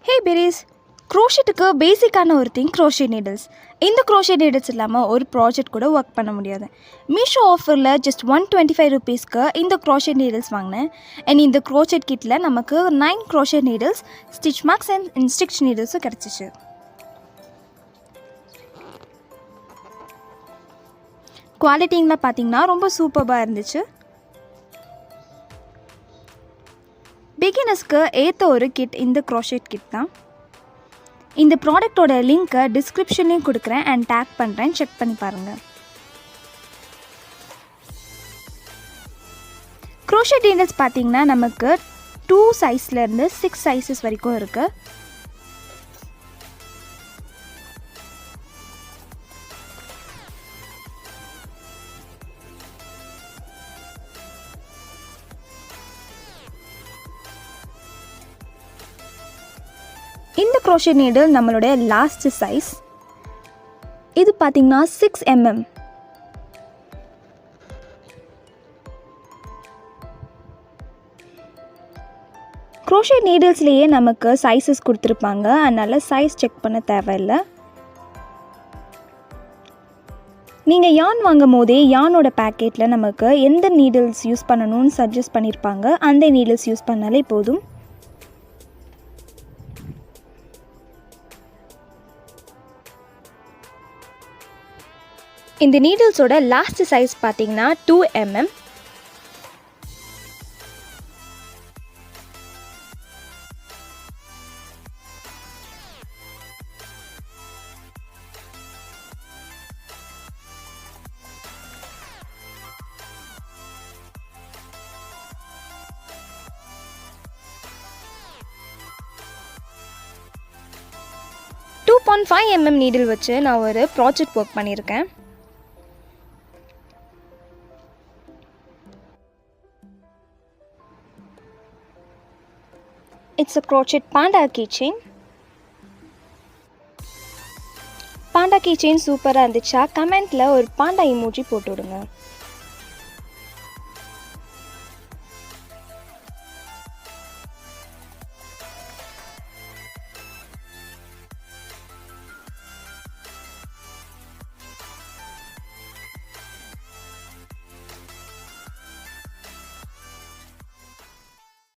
ஹே berries, க்ரோஷெட்டுக்கு பேசிக்கான ஒரு thing crochet needles. இந்த க்ரோஷே நீடில்ஸ் இல்லாமல் ஒரு ப்ராஜெக்ட் கூட ஒர்க் பண்ண முடியாது. மீஷோ ஆஃபரில் ஜஸ்ட் 125 ருபீஸ்க்கு இந்த க்ரோஷே நீடில்ஸ் வாங்கினேன். அண்ட் இந்த க்ரோஷெட் கிட்டில் நமக்கு 9 crochet needles, stitch marks and stitch நீடில்ஸும் கிடச்சிச்சு. குவாலிட்டிங்கில் பார்த்தீங்கன்னா ரொம்ப சூப்பராக இருந்துச்சு. பிகினர்ஸ்க்கு ஏற்ற ஒரு கிட் இந்த க்ரோஷெட் கிட் தான். இந்த ப்ராடக்டோட லிங்க்கை டிஸ்கிரிப்ஷன்லேயும் கொடுக்குறேன் அண்ட் டேக் பண்ணுறேன், செக் பண்ணி பாருங்கள். க்ரோஷெட் நீடில்ஸ் பார்த்தீங்கன்னா நமக்கு 2 சைஸ்லேருந்து 6 சைஸஸ் வரைக்கும் இருக்குது. இந்த க்ரோஷே நீடில் நம்மளுடைய லாஸ்ட் சைஸ். இது பார்த்திங்கன்னா 6 mm. க்ரோஷே நீடில்ஸ்லேயே நமக்கு சைஸஸ் கொடுத்துருப்பாங்க, அதனால் சைஸ் செக் பண்ண தேவையில்லை. நீங்கள் யான் வாங்கும் போதே யானோட பேக்கெட்டில் நமக்கு எந்த நீடில்ஸ் யூஸ் பண்ணணும்னு சஜஸ்ட் பண்ணியிருப்பாங்க. அந்த நீடில்ஸ் யூஸ் பண்ணாலே போதும். இந்த நீடில்ஸோட லாஸ்ட் சைஸ் பார்த்தீங்கன்னா 2 mm. .5 mm நீடில் வச்சு நான் ஒரு ப்ராஜெக்ட் ஒர்க் பண்ணியிருக்கேன். It's a crochet panda keychain. Panda keychain சூப்பராக இருந்துச்சா? கமெண்ட்டில் ஒரு பாண்டா இமோஜி போட்டு விடுங்க.